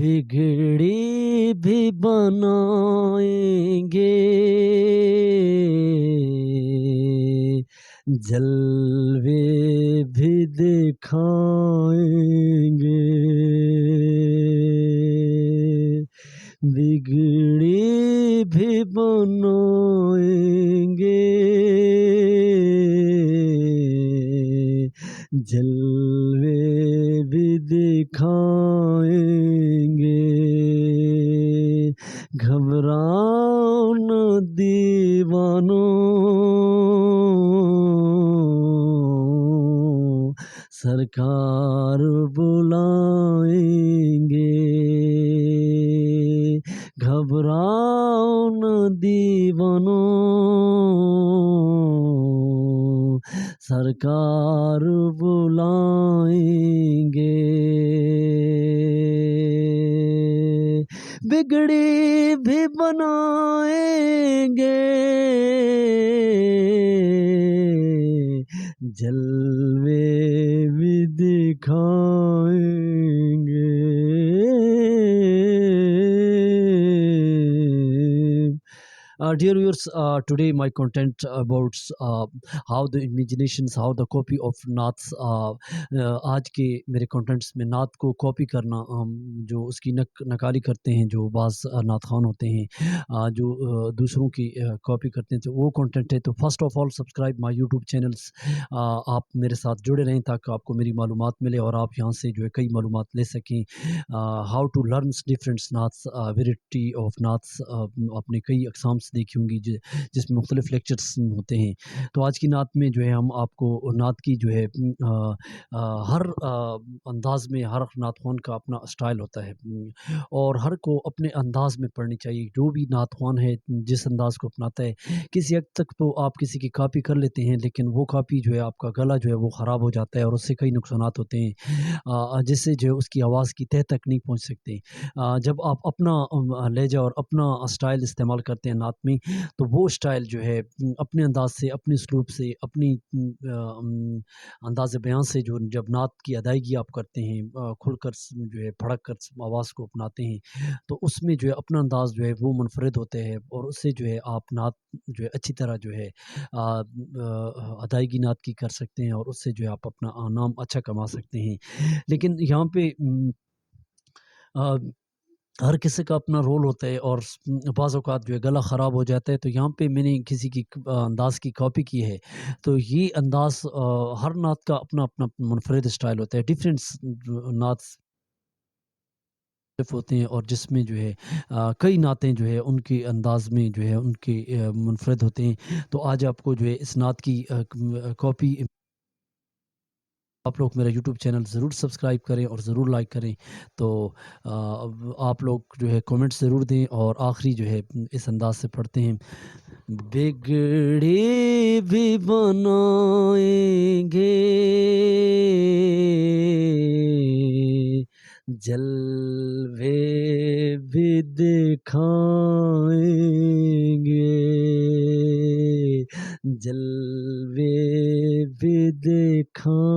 بگڑی بھی بنائیں گے، جلوے بھی دکھائیں گے، بگڑی بھی بنائیں گے، جلوے بھی دکھائیں گے، گھبراؤ نہ دیوانوں، سرکار بلائیں گے، گھبراؤ نہ دیوانوں، سرکار بلائیں گے، بگڑی بھی بنائیں گے، جلوے بھی دکھائیں گے۔ Dear viewers, today my content about how the imaginations, how the copy of naats. آج کے میرے کنٹینٹس میں نعت کو کاپی کرنا، جو اس کی نقالی کرتے ہیں، جو بعض نعت خوان ہوتے ہیں جو دوسروں کی کاپی کرتے ہیں، تو وہ کنٹینٹ ہے۔ تو first of all subscribe my YouTube channels, آپ میرے ساتھ جڑے رہیں تاکہ آپ کو میری معلومات ملے اور آپ یہاں سے جو ہے کئی معلومات لے سکیں۔ How to learns different naats, variety of naats, آپ نے کئی اقسام سے دیکھی ہوں گی جس میں مختلف لیکچرز ہوتے ہیں۔ تو آج کی نعت میں جو ہے ہم آپ کو نعت کی جو ہے ہر انداز میں، ہر نعت خوان کا اپنا اسٹائل ہوتا ہے اور ہر کو اپنے انداز میں پڑھنی چاہیے۔ جو بھی نعت خوان ہے جس انداز کو اپناتا ہے، کسی حد تک تو آپ کسی کی کاپی کر لیتے ہیں، لیکن وہ کاپی جو ہے آپ کا گلا جو ہے وہ خراب ہو جاتا ہے اور اس سے کئی نقصانات ہوتے ہیں، جس سے جو ہے اس کی آواز کی تہ تک نہیں پہنچ سکتے۔ جب آپ اپنا لہجہ اور اپنا اسٹائل استعمال کرتے ہیں نعت میں، تو وہ اسٹائل جو ہے اپنے انداز سے، اپنے اسلوب سے، اپنی انداز بیان سے جو جب نعت کی ادائیگی آپ کرتے ہیں، کھل کر جو ہے پھڑک کر آواز کو اپناتے ہیں، تو اس میں جو ہے اپنا انداز جو ہے وہ منفرد ہوتے ہیں اور اس سے جو ہے آپ نعت جو ہے اچھی طرح جو ہے ادائیگی نعت کی کر سکتے ہیں اور اس سے جو ہے آپ اپنا نام اچھا کما سکتے ہیں۔ لیکن یہاں پہ ہر کسی کا اپنا رول ہوتا ہے اور بعض اوقات جو ہے گلا خراب ہو جاتا ہے، تو یہاں پہ میں نے کسی کی انداز کی کاپی کی ہے، تو یہ انداز ہر نعت کا اپنا اپنا منفرد اسٹائل ہوتا ہے۔ ڈفرینٹ نعت ہوتے ہیں اور جس میں جو ہے کئی نعتیں جو ہے ان کے انداز میں جو ہے ان کے منفرد ہوتے ہیں۔ تو آج آپ کو جو ہے اس نعت کی کاپی، آپ لوگ میرا یوٹیوب چینل ضرور سبسکرائب کریں اور ضرور لائک کریں۔ تو آپ لوگ جو ہے کومنٹس ضرور دیں اور آخری جو ہے اس انداز سے پڑھتے ہیں۔ بگڑی بھی بنائیں گے، جلوے بھی دکھائیں گے، جلوے بھی دکھائیں